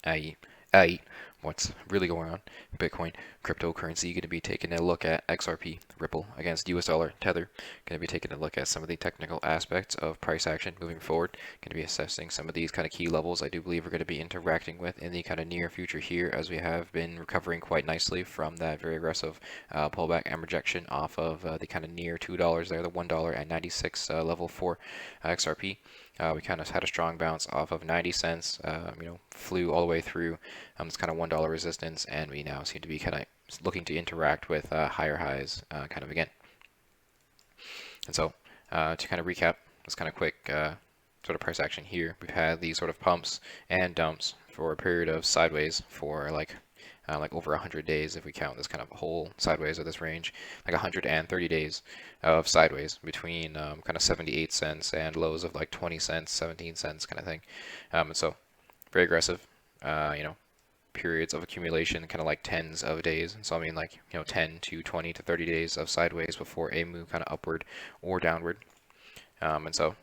i.e., i.e., what's really going on. Bitcoin, cryptocurrency, going to be taking a look at XRP, Ripple against US dollar, Tether. Going to be taking a look at some of the technical aspects of price action moving forward. Going to be assessing some of these kind of key levels I do believe we're going to be interacting with in the kind of near future here, as we have been recovering quite nicely from that very aggressive pullback and rejection off of the kind of near $2 there, the $1.96 level for XRP. We kind of had a strong bounce off of 90 cents, flew all the way through this kind of $1 resistance, and we now seem to be kind of looking to interact with higher highs kind of again. And so to kind of recap this kind of quick sort of price action here, we've had these sort of pumps and dumps for a period of sideways for like over 100 days if we count this kind of whole sideways of this range, like 130 days of sideways between kind of 78 cents and lows of like 20 cents, 17 cents kind of thing. And so very aggressive, periods of accumulation, kind of like tens of days. So I mean like 10 to 20 to 30 days of sideways before a move kind of upward or downward. And so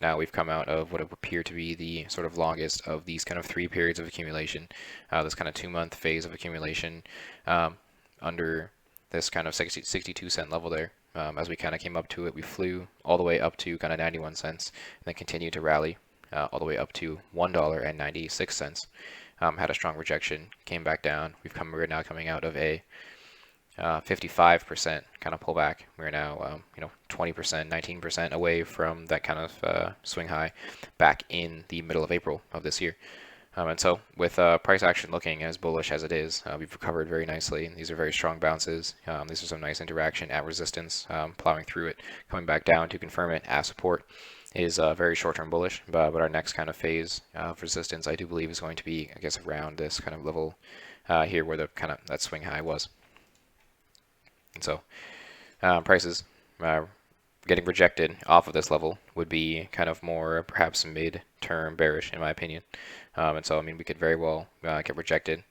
now we've come out of what would appear to be the sort of longest of these kind of 3 periods of accumulation, this kind of 2-month phase of accumulation under this kind of 62 cent level there. As we kind of came up to it, we flew all the way up to kind of 91 cents and then continued to rally all the way up to $1.96. Had a strong rejection, came back down. We're now coming out of a 55% kind of pullback. We're now, 20%, 19% away from that kind of swing high back in the middle of April of this year. And so with price action looking as bullish as it is, we've recovered very nicely. These are very strong bounces. These are some nice interaction at resistance, plowing through it, coming back down to confirm it as support is very short-term bullish. But our next kind of phase of resistance, I do believe, is going to be, I guess, around this kind of level here where the kind of that swing high was. And so prices getting rejected off of this level would be kind of more perhaps mid-term bearish in my opinion. And so I mean we could very well get rejected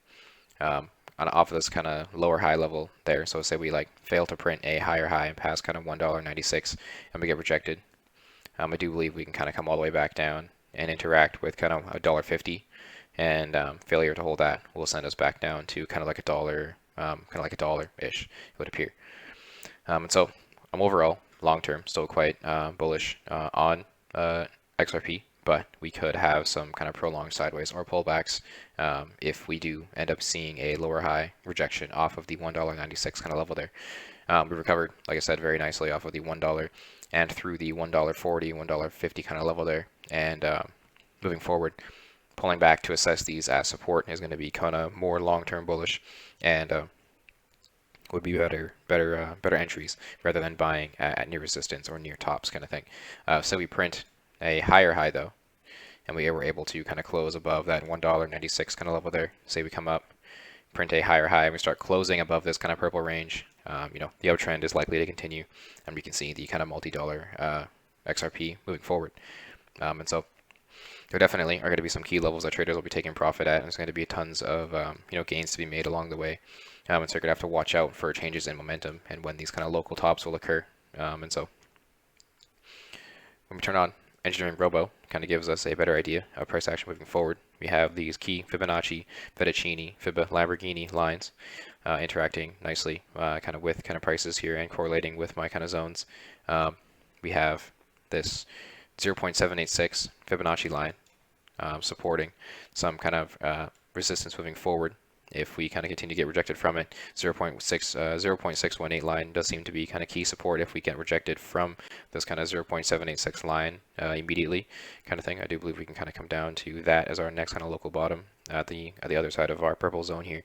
off of this kind of lower high level there. So say we like fail to print a higher high and pass kind of $1.96 and we get rejected. I do believe we can kind of come all the way back down and interact with kind of $1.50, and failure to hold that will send us back down to kind of like a dollar-ish, it would appear. And so I'm overall long-term still quite bullish on XRP, but we could have some kind of prolonged sideways or pullbacks if we do end up seeing a lower high rejection off of the $1.96 kind of level there. We recovered, like I said, very nicely off of the $1 and through the $1.40, $1.50 kind of level there. And moving forward, pulling back to assess these as support is going to be kind of more long-term bullish, and would be better entries rather than buying at near resistance or near tops kind of thing. So we print a higher high though, and we were able to kind of close above that $1.96 kind of level there. Say we come up, print a higher high, and we start closing above this kind of purple range. The uptrend is likely to continue, and we can see the kind of multi-dollar XRP moving forward. And so there definitely are going to be some key levels that traders will be taking profit at, and there's going to be tons of gains to be made along the way. And so you're going to have to watch out for changes in momentum and when these kind of local tops will occur. And so when we turn on EngineeringRobo, kind of gives us a better idea of price action moving forward. We have these key Fibonacci, Fettuccine, Fibba, Lamborghini lines interacting nicely kind of with kind of prices here and correlating with my kind of zones. We have this 0.786 Fibonacci line supporting some kind of resistance moving forward. If we kind of continue to get rejected from it, 0.618 line does seem to be kind of key support if we get rejected from this kind of 0.786 line immediately kind of thing. I do believe we can kind of come down to that as our next kind of local bottom at the other side of our purple zone here.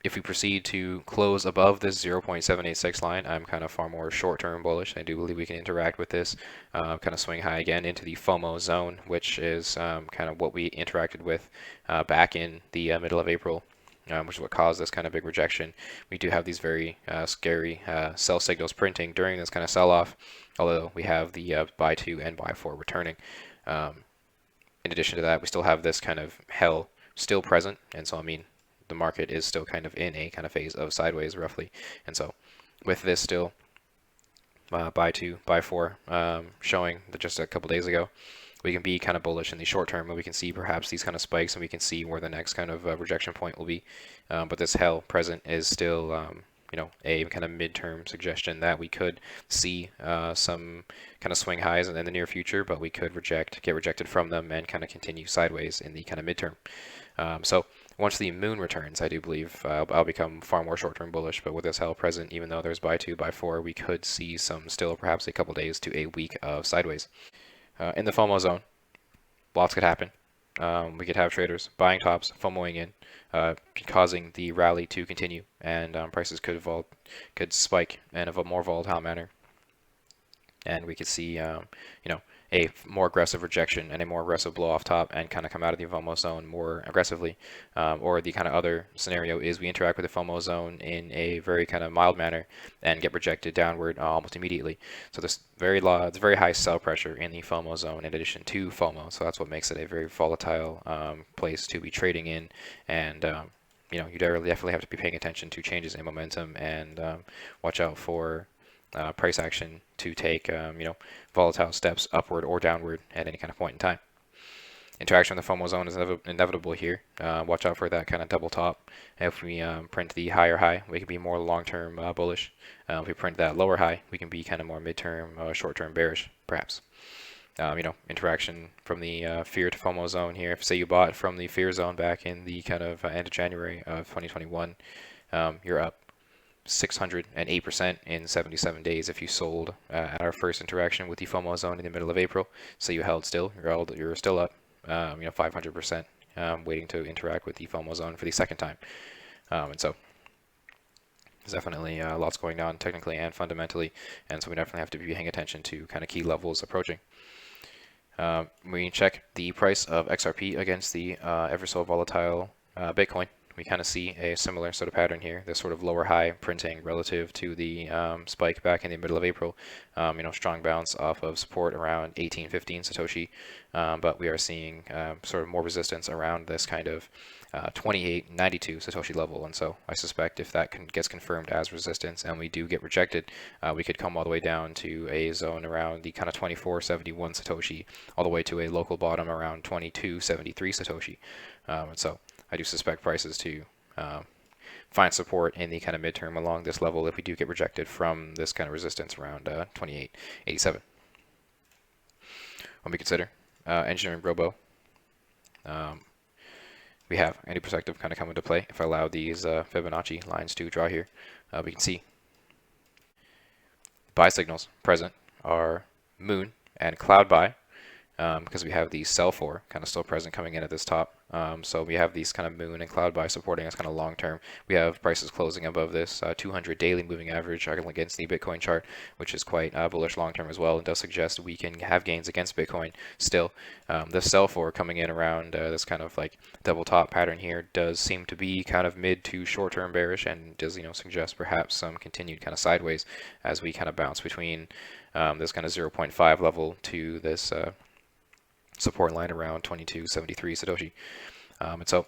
If we proceed to close above this 0.786 line, I'm kind of far more short-term bullish. I do believe we can interact with this kind of swing high again into the FOMO zone, which is kind of what we interacted with back in the middle of April, which is what caused this kind of big rejection. We do have these very scary sell signals printing during this kind of sell-off, although we have the buy 2 and buy 4 returning. In addition to that, we still have this kind of hell still present, and so I mean the market is still kind of in a kind of phase of sideways roughly. And so with this still buy 2, buy 4 showing that just a couple days ago, we can be kind of bullish in the short term, and we can see perhaps these kind of spikes, and we can see where the next kind of rejection point will be. But this hell present is still, a kind of midterm suggestion that we could see some kind of swing highs in the near future, but we could get rejected from them and kind of continue sideways in the kind of midterm. So once the moon returns, I do believe I'll become far more short-term bullish. But with this hell present, even though there's buy 2, buy 4, we could see some still perhaps a couple days to a week of sideways. In the FOMO zone, lots could happen. We could have traders buying tops, FOMOing in, causing the rally to continue, and prices could spike in a more volatile manner. And we could see, a more aggressive rejection and a more aggressive blow off top and kind of come out of the FOMO zone more aggressively. Or the kind of other scenario is we interact with the FOMO zone in a very kind of mild manner and get rejected downward almost immediately. So there's very high sell pressure in the FOMO zone in addition to FOMO. So that's what makes it a very volatile place to be trading in. And you definitely have to be paying attention to changes in momentum and watch out for price action to take volatile steps upward or downward at any kind of point in time. Interaction with the FOMO zone is inevitable here. Watch out for that kind of double top. If we print the higher high, we can be more long-term bullish. If we print that lower high, we can be kind of more midterm, short-term bearish, perhaps. Interaction from the fear to FOMO zone here. If say you bought from the fear zone back in the kind of end of January of 2021, you're up 608% in 77 days if you sold at our first interaction with the FOMO zone in the middle of April. So you held still, you're still up 500% waiting to interact with the FOMO zone for the second time. And so there's definitely lots going on technically and fundamentally, and so we definitely have to be paying attention to kind of key levels approaching. We check the price of XRP against the ever so volatile Bitcoin. We kind of see a similar sort of pattern here, this sort of lower high printing relative to the spike back in the middle of April. Strong bounce off of support around 1815 Satoshi, but we are seeing sort of more resistance around this kind of 2892 Satoshi level. And so I suspect if that gets confirmed as resistance and we do get rejected, we could come all the way down to a zone around the kind of 2471 Satoshi, all the way to a local bottom around 2273 Satoshi. And so I do suspect prices to find support in the kind of midterm along this level if we do get rejected from this kind of resistance around 2887. When we consider EngineeringRobo, we have any perspective kind of come into play. If I allow these Fibonacci lines to draw here, we can see buy signals present are moon and cloud buy, because we have the sell for kind of still present coming in at this top. So we have these kind of moon and cloud buy supporting us kind of long term. We have prices closing above this 200 daily moving average against the Bitcoin chart, which is quite bullish long term as well, and does suggest we can have gains against Bitcoin still. The sell for coming in around this kind of like double top pattern here does seem to be kind of mid to short term bearish, and does suggest perhaps some continued kind of sideways as we kind of bounce between this kind of 0.5 level to this support line around 2273 Satoshi. And so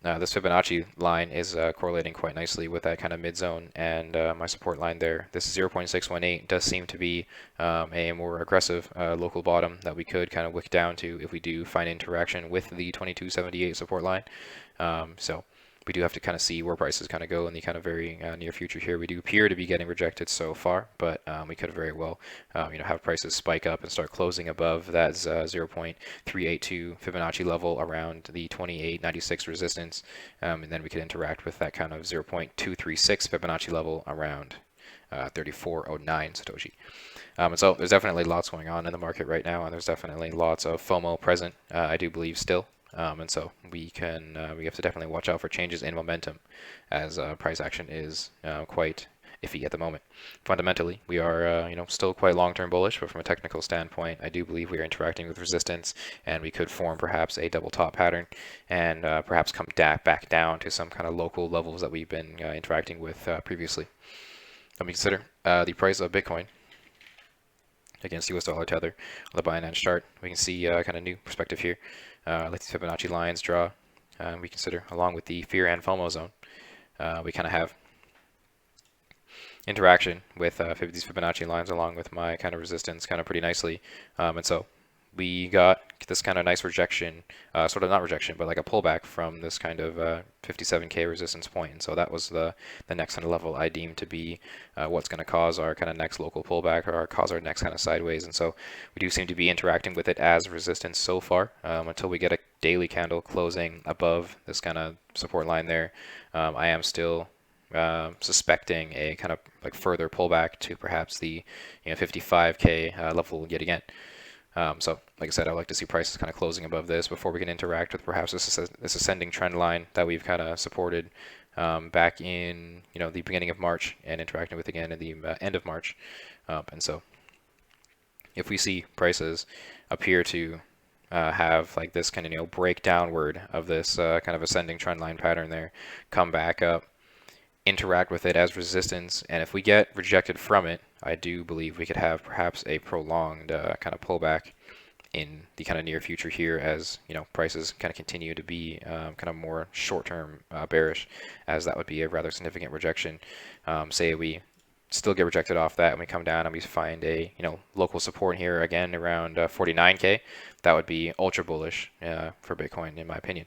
this Fibonacci line is correlating quite nicely with that kind of mid zone, and my support line there, this 0.618, does seem to be a more aggressive local bottom that we could kind of wick down to if we do find interaction with the 2278 support line. So we do have to kind of see where prices kind of go in the kind of very near future here. We do appear to be getting rejected so far, but we could very well have prices spike up and start closing above that 0.382 Fibonacci level around the 2896 resistance, and then we could interact with that kind of 0.236 Fibonacci level around 3409 Satoshi. And so there's definitely lots going on in the market right now, and there's definitely lots of FOMO present, I do believe still. And so we have to definitely watch out for changes in momentum, as price action is quite iffy at the moment. Fundamentally, we are still quite long-term bullish, but from a technical standpoint, I do believe we are interacting with resistance, and we could form perhaps a double top pattern, and perhaps come back down to some kind of local levels that we've been interacting with previously. Let me consider the price of Bitcoin against US dollar tether on the Binance chart. We can see kind of new perspective here. Let these Fibonacci lines draw. We consider along with the fear and FOMO zone. We kind of have interaction with these Fibonacci lines along with my kind of resistance kind of pretty nicely. And so we got this kind of nice rejection, sort of not rejection, but like a pullback from this kind of 57K resistance point. And so that was the next kind of level I deem to be what's going to cause our kind of next local pullback, or cause our next kind of sideways. And so we do seem to be interacting with it as resistance so far, until we get a daily candle closing above this kind of support line there. I am still suspecting a kind of like further pullback to perhaps the 55K level yet again. So, like I said, I'd like to see prices kind of closing above this before we can interact with perhaps this ascending trend line that we've kind of supported back in the beginning of March and interacting with again at the end of March. And so, if we see prices appear to have like this kind of break downward of this kind of ascending trend line pattern there, come back up, interact with it as resistance, and if we get rejected from it, I do believe we could have perhaps a prolonged kind of pullback in the kind of near future here, as prices kind of continue to be kind of more short-term bearish, as that would be a rather significant rejection. Say we still get rejected off that and we come down and we find a local support here again around 49K, that would be ultra bullish for Bitcoin in my opinion.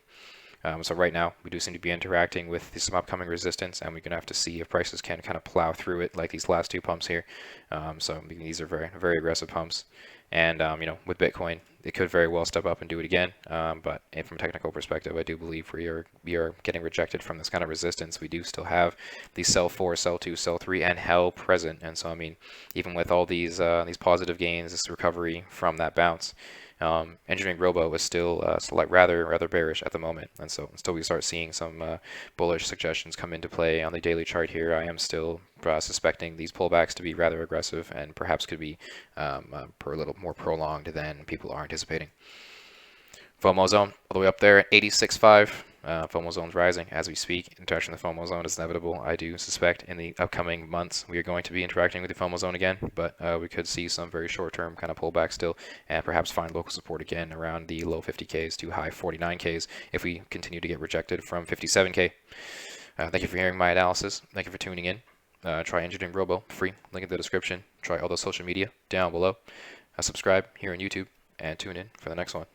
So right now, we do seem to be interacting with some upcoming resistance, and we're going to have to see if prices can kind of plow through it like these last two pumps here. So these are very, very aggressive pumps. And, with Bitcoin, it could very well step up and do it again. But from a technical perspective, I do believe we are getting rejected from this kind of resistance. We do still have the sell 4, sell 2, sell 3, and hell present. And so, I mean, even with all these positive gains, this recovery from that bounce, EngineeringRobo is still like rather bearish at the moment, and so until we start seeing some bullish suggestions come into play on the daily chart here, I am still suspecting these pullbacks to be rather aggressive and perhaps could be a little more prolonged than people are anticipating. FOMO zone all the way up there at 86.5. FOMO zone's rising as we speak. Interaction with the FOMO zone is inevitable. I do suspect in the upcoming months we are going to be interacting with the FOMO zone again, but we could see some very short-term kind of pullback still, and perhaps find local support again around the low 50Ks to high 49Ks if we continue to get rejected from 57K. Thank you for hearing my analysis. Thank you for tuning in. Try EngineeringRobo, free, link in the description. Try all the social media down below. Subscribe here on YouTube, and tune in for the next one.